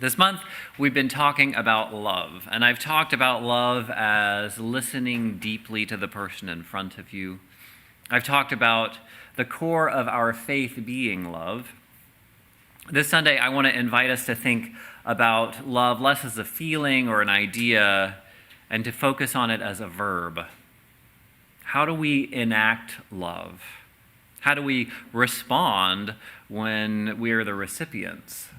This month, we've been talking about love, and I've talked about love as listening deeply to the person in front of you. I've talked about the core of our faith being love. This Sunday, I want to invite us to think about love less as a feeling or an idea, and to focus on it as a verb. How do we enact love? How do we respond when we're the recipients?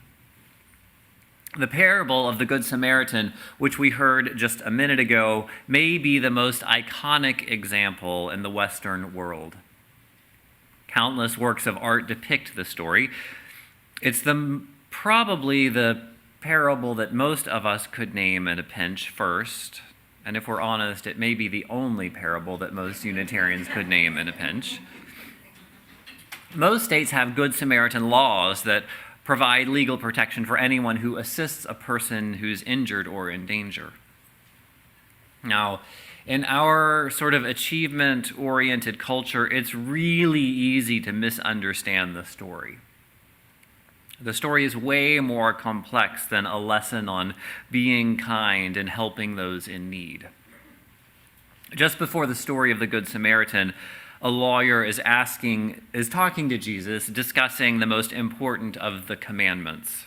The parable of the Good Samaritan, which we heard just a minute ago, may be the most iconic example in the Western world. Countless works of art depict the story. It's probably the parable that most of us could name in a pinch first, and if we're honest, it may be the only parable that most Unitarians could name in a pinch. Most states have Good Samaritan laws that provide legal protection for anyone who assists a person who's injured or in danger. Now, in our sort of achievement-oriented culture, it's really easy to misunderstand the story. The story is way more complex than a lesson on being kind and helping those in need. Just before the story of the Good Samaritan, a lawyer is talking to Jesus, discussing the most important of the commandments.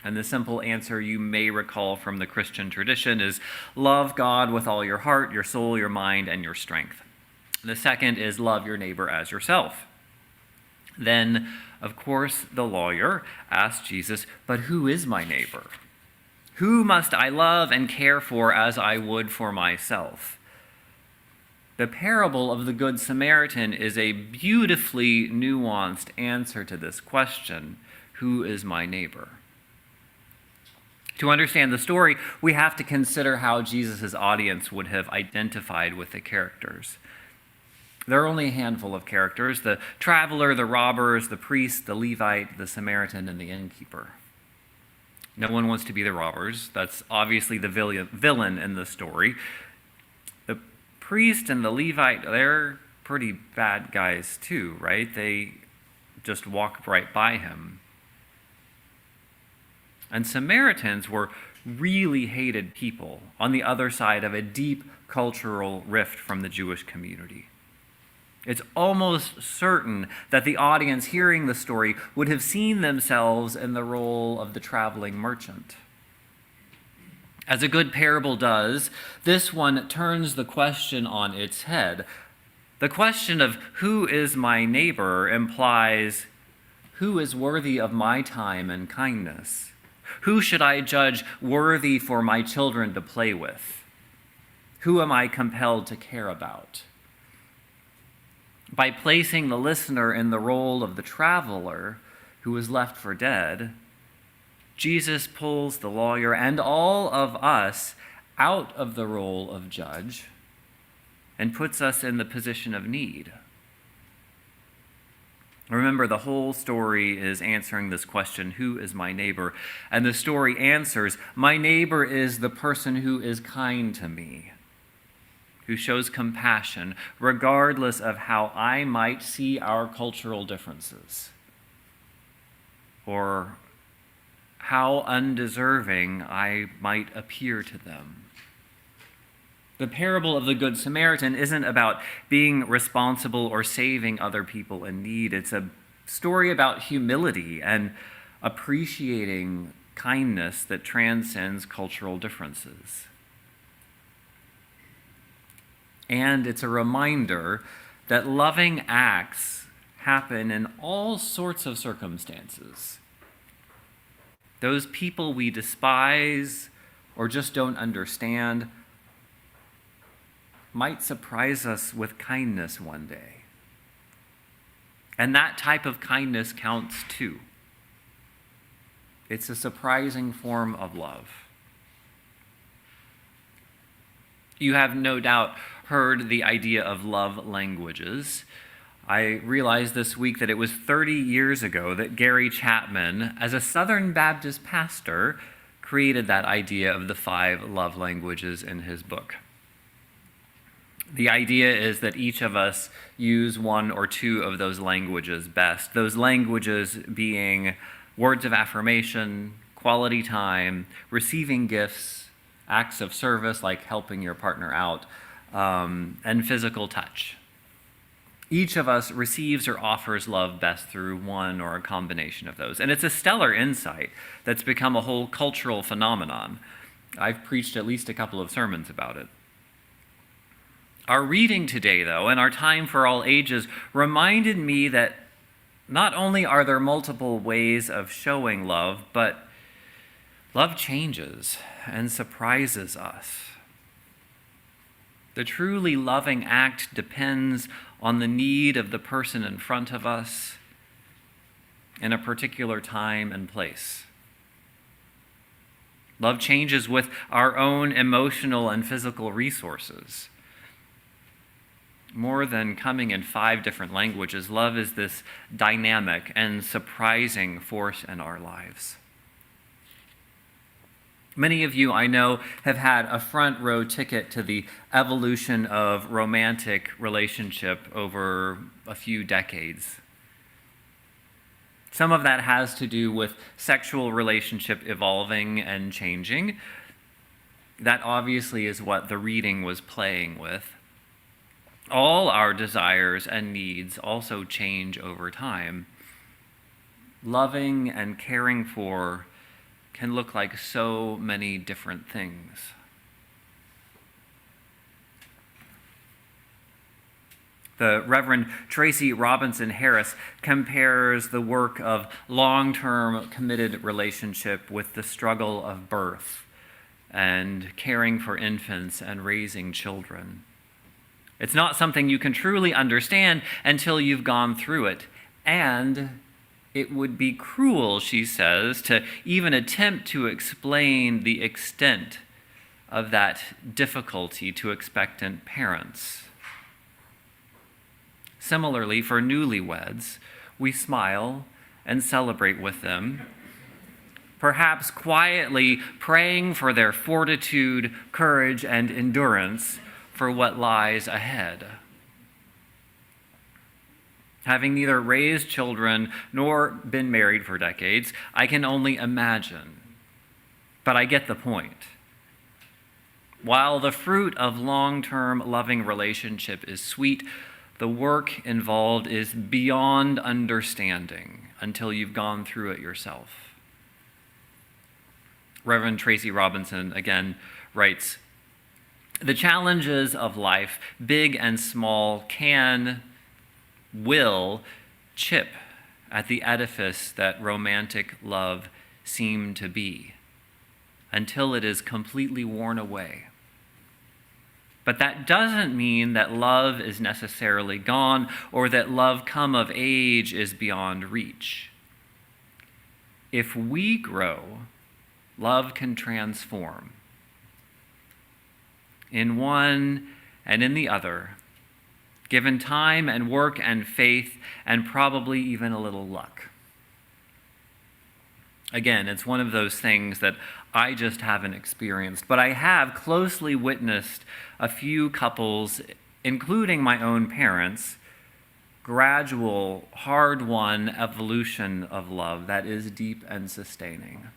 And the simple answer you may recall from the Christian tradition is love God with all your heart, your soul, your mind, and your strength. The second is love your neighbor as yourself. Then, of course, the lawyer asks Jesus, but who is my neighbor? Who must I love and care for as I would for myself? The parable of the Good Samaritan is a beautifully nuanced answer to this question, who is my neighbor? To understand the story, we have to consider how Jesus' audience would have identified with the characters. There are only a handful of characters: the traveler, the robbers, the priest, the Levite, the Samaritan, and the innkeeper. No one wants to be the robbers. That's obviously the villain in the story. The priest and the Levite, they're pretty bad guys too, right? They just walk right by him. And Samaritans were really hated people on the other side of a deep cultural rift from the Jewish community. It's almost certain that the audience hearing the story would have seen themselves in the role of the traveling merchant. As a good parable does, this one turns the question on its head. The question of who is my neighbor implies who is worthy of my time and kindness? Who should I judge worthy for my children to play with? Who am I compelled to care about? By placing the listener in the role of the traveler who was left for dead, Jesus pulls the lawyer and all of us out of the role of judge and puts us in the position of need. Remember, the whole story is answering this question, who is my neighbor? And the story answers, my neighbor is the person who is kind to me, who shows compassion, regardless of how I might see our cultural differences, or how undeserving I might appear to them. The parable of the Good Samaritan isn't about being responsible or saving other people in need. It's a story about humility and appreciating kindness that transcends cultural differences. And it's a reminder that loving acts happen in all sorts of circumstances. Those people we despise or just don't understand might surprise us with kindness one day. And that type of kindness counts too. It's a surprising form of love. You have no doubt heard the idea of love languages. I realized this week that it was 30 years ago that Gary Chapman, as a Southern Baptist pastor, created that idea of the 5 love languages in his book. The idea is that each of us use one or two of those languages best, those languages being words of affirmation, quality time, receiving gifts, acts of service like helping your partner out, and physical touch. Each of us receives or offers love best through one or a combination of those. And it's a stellar insight that's become a whole cultural phenomenon. I've preached at least a couple of sermons about it. Our reading today, though, and our time for all ages reminded me that not only are there multiple ways of showing love, but love changes and surprises us. The truly loving act depends on the need of the person in front of us in a particular time and place. Love changes with our own emotional and physical resources. More than coming in 5 different languages, love is this dynamic and surprising force in our lives. Many of you, I know, have had a front row ticket to the evolution of romantic relationship over a few decades. Some of that has to do with sexual relationship evolving and changing. That obviously is what the reading was playing with. All our desires and needs also change over time. Loving and caring for can look like so many different things. The Reverend Tracy Robinson Harris compares the work of long-term committed relationship with the struggle of birth and caring for infants and raising children. It's not something you can truly understand until you've gone through it, and it would be cruel, she says, to even attempt to explain the extent of that difficulty to expectant parents. Similarly, for newlyweds, we smile and celebrate with them, perhaps quietly praying for their fortitude, courage, and endurance for what lies ahead. Having neither raised children nor been married for decades, I can only imagine. But I get the point. While the fruit of long-term loving relationship is sweet, the work involved is beyond understanding until you've gone through it yourself. Reverend Tracy Robinson again writes, "The challenges of life, big and small, will chip at the edifice that romantic love seemed to be until it is completely worn away. But that doesn't mean that love is necessarily gone or that love come of age is beyond reach. If we grow, love can transform. In one and in the other, given time and work and faith and probably even a little luck." Again, it's one of those things that I just haven't experienced, but I have closely witnessed a few couples, including my own parents, gradual, hard-won evolution of love that is deep and sustaining.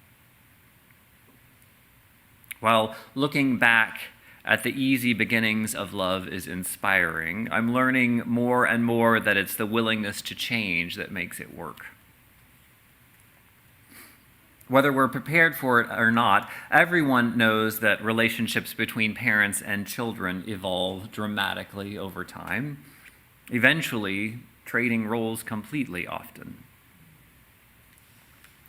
While looking back at the easy beginnings of love is inspiring, I'm learning more and more that it's the willingness to change that makes it work. Whether we're prepared for it or not, everyone knows that relationships between parents and children evolve dramatically over time, eventually trading roles completely often.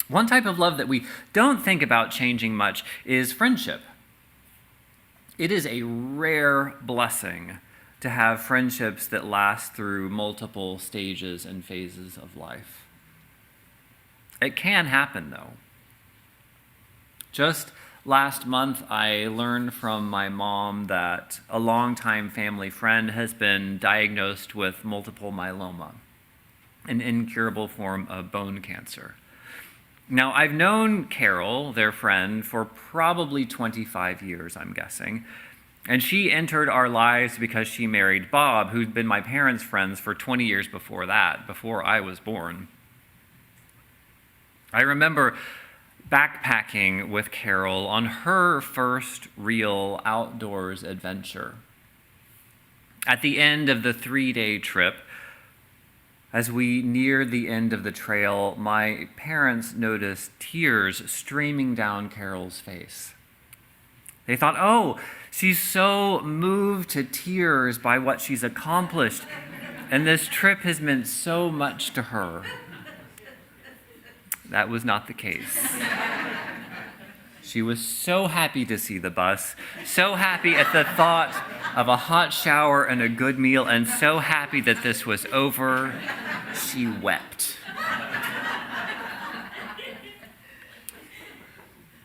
One type of love that we don't think about changing much is friendship. It is a rare blessing to have friendships that last through multiple stages and phases of life. It can happen, though. Just last month, I learned from my mom that a longtime family friend has been diagnosed with multiple myeloma, an incurable form of bone cancer. Now, I've known Carol, their friend, for probably 25 years, I'm guessing, and she entered our lives because she married Bob, who'd been my parents' friends for 20 years before that, before I was born. I remember backpacking with Carol on her first real outdoors adventure. At the end of the 3-day trip, as we neared the end of the trail, my parents noticed tears streaming down Carol's face. They thought, oh, she's so moved to tears by what she's accomplished, and this trip has meant so much to her. That was not the case. She was so happy to see the bus, so happy at the thought of a hot shower and a good meal, and so happy that this was over, she wept.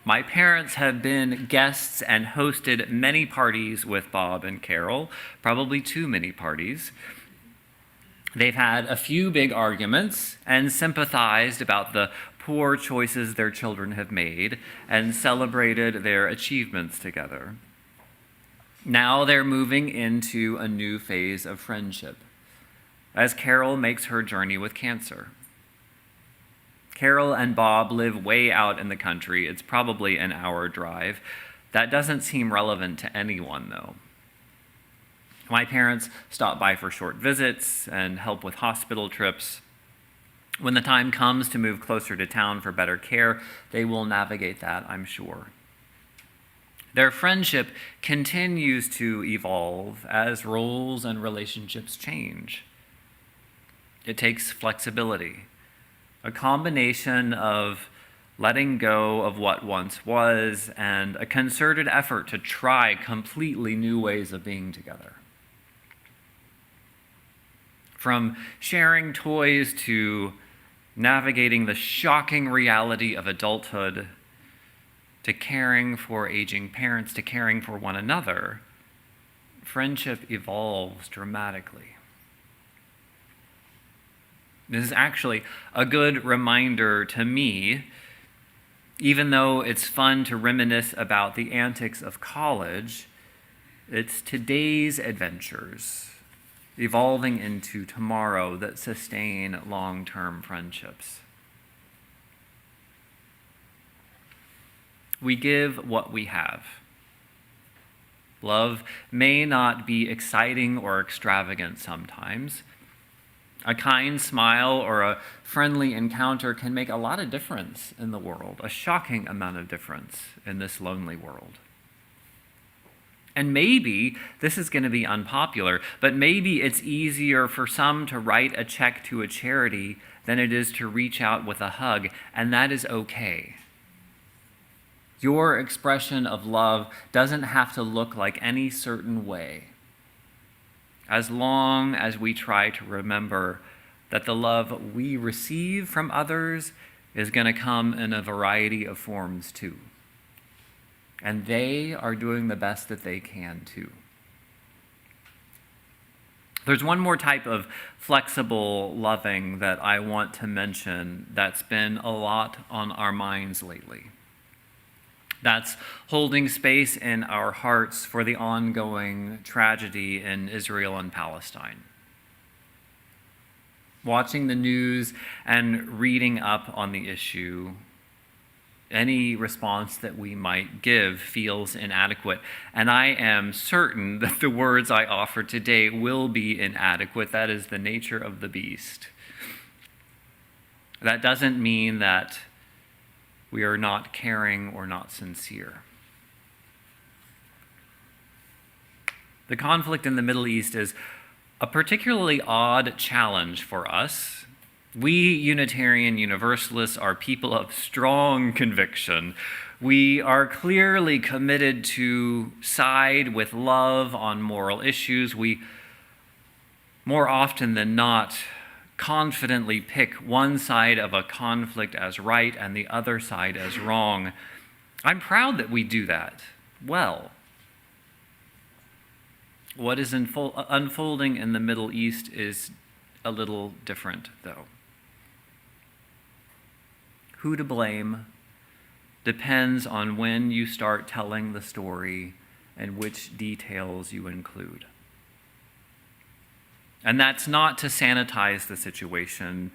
My parents have been guests and hosted many parties with Bob and Carol, probably too many parties. They've had a few big arguments and sympathized about the poor choices their children have made and celebrated their achievements together. Now they're moving into a new phase of friendship as Carol makes her journey with cancer. Carol and Bob live way out in the country. It's probably an hour drive. That doesn't seem relevant to anyone, though. My parents stop by for short visits and help with hospital trips. When the time comes to move closer to town for better care, they will navigate that, I'm sure. Their friendship continues to evolve as roles and relationships change. It takes flexibility, a combination of letting go of what once was and a concerted effort to try completely new ways of being together. From sharing toys to navigating the shocking reality of adulthood, to caring for aging parents, to caring for one another, friendship evolves dramatically. This is actually a good reminder to me, even though it's fun to reminisce about the antics of college, it's today's adventures evolving into tomorrow that sustain long-term friendships. We give what we have. Love may not be exciting or extravagant sometimes. A kind smile or a friendly encounter can make a lot of difference in the world, a shocking amount of difference in this lonely world. And maybe this is going to be unpopular, but maybe it's easier for some to write a check to a charity than it is to reach out with a hug, and that is okay. Your expression of love doesn't have to look like any certain way, as long as we try to remember that the love we receive from others is going to come in a variety of forms too. And they are doing the best that they can too. There's one more type of flexible loving that I want to mention that's been a lot on our minds lately. That's holding space in our hearts for the ongoing tragedy in Israel and Palestine. Watching the news and reading up on the issue, any response that we might give feels inadequate. And I am certain that the words I offer today will be inadequate. That is the nature of the beast. That doesn't mean that we are not caring or not sincere. The conflict in the Middle East is a particularly odd challenge for us. We Unitarian Universalists are people of strong conviction. We are clearly committed to side with love on moral issues. We, more often than not, confidently pick one side of a conflict as right and the other side as wrong. I'm proud that we do that well. What is unfolding in the Middle East is a little different, though. Who to blame depends on when you start telling the story and which details you include. And that's not to sanitize the situation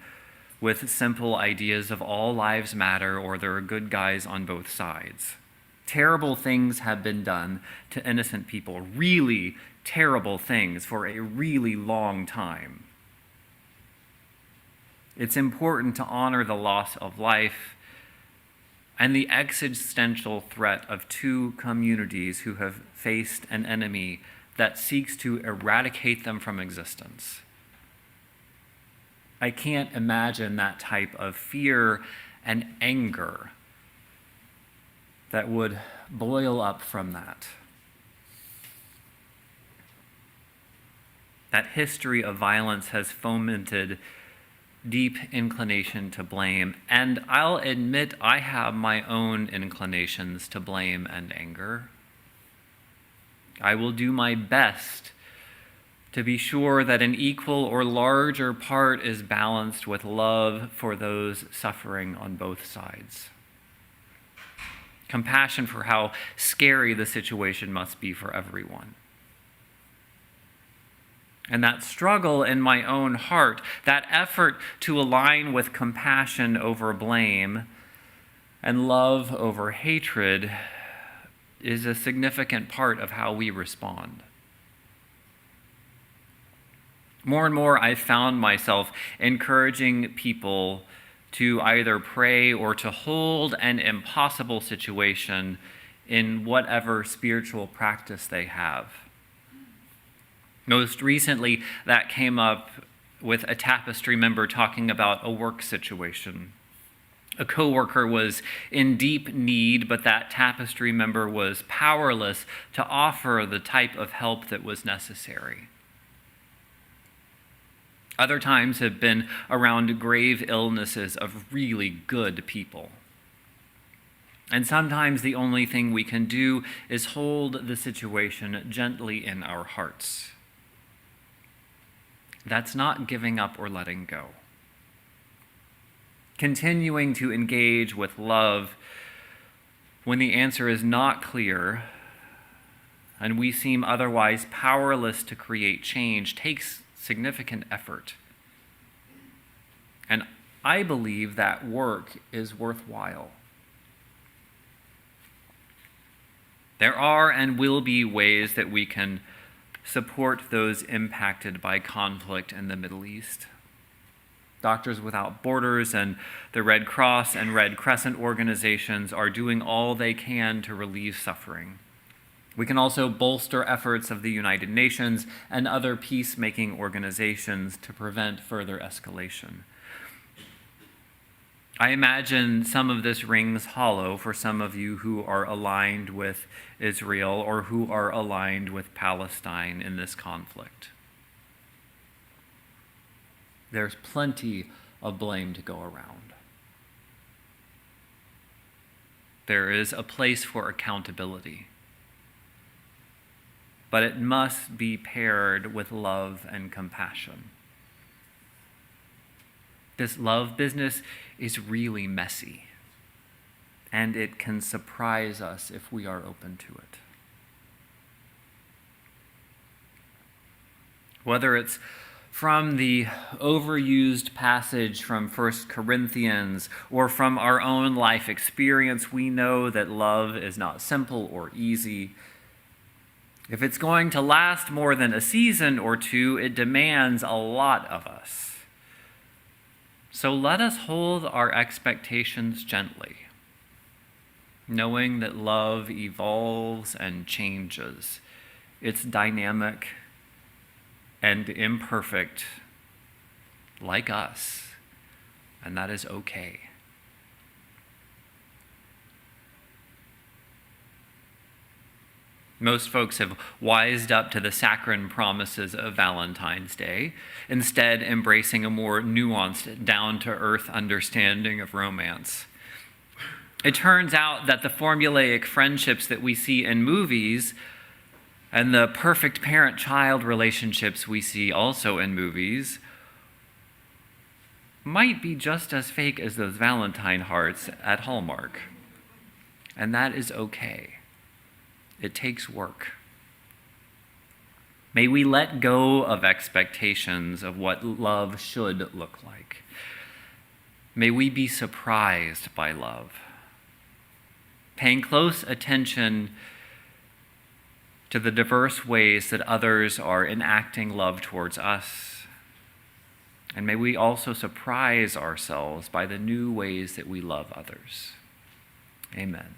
with simple ideas of all lives matter or there are good guys on both sides. Terrible things have been done to innocent people, really terrible things for a really long time. It's important to honor the loss of life and the existential threat of two communities who have faced an enemy that seeks to eradicate them from existence. I can't imagine that type of fear and anger that would boil up from that. That history of violence has fomented deep inclination to blame, and I'll admit I have my own inclinations to blame and anger. I will do my best to be sure that an equal or larger part is balanced with love for those suffering on both sides. Compassion for how scary the situation must be for everyone. And that struggle in my own heart, that effort to align with compassion over blame and love over hatred, is a significant part of how we respond. More and more, I've found myself encouraging people to either pray or to hold an impossible situation in whatever spiritual practice they have. Most recently, that came up with a tapestry member talking about a work situation. A coworker was in deep need, but that tapestry member was powerless to offer the type of help that was necessary. Other times have been around grave illnesses of really good people. And sometimes the only thing we can do is hold the situation gently in our hearts. That's not giving up or letting go. Continuing to engage with love when the answer is not clear and we seem otherwise powerless to create change takes significant effort. And I believe that work is worthwhile. There are and will be ways that we can support those impacted by conflict in the Middle East. Doctors Without Borders and the Red Cross and Red Crescent organizations are doing all they can to relieve suffering. We can also bolster efforts of the United Nations and other peacemaking organizations to prevent further escalation. I imagine some of this rings hollow for some of you who are aligned with Israel or who are aligned with Palestine in this conflict. There's plenty of blame to go around. There is a place for accountability, but it must be paired with love and compassion. This love business is really messy, and it can surprise us if we are open to it. Whether it's from the overused passage from 1 Corinthians or from our own life experience, we know that love is not simple or easy. If it's going to last more than a season or two, it demands a lot of us. So let us hold our expectations gently, knowing that love evolves and changes. It's dynamic and imperfect, like us, and that is okay. Most folks have wised up to the saccharine promises of Valentine's Day, instead embracing a more nuanced, down-to-earth understanding of romance. It turns out that the formulaic friendships that we see in movies and the perfect parent-child relationships we see also in movies might be just as fake as those Valentine hearts at Hallmark. And that is okay. It takes work. May we let go of expectations of what love should look like May we be surprised by love, paying close attention to the diverse ways that others are enacting love towards us. And may we also surprise ourselves by the new ways that we love others. Amen.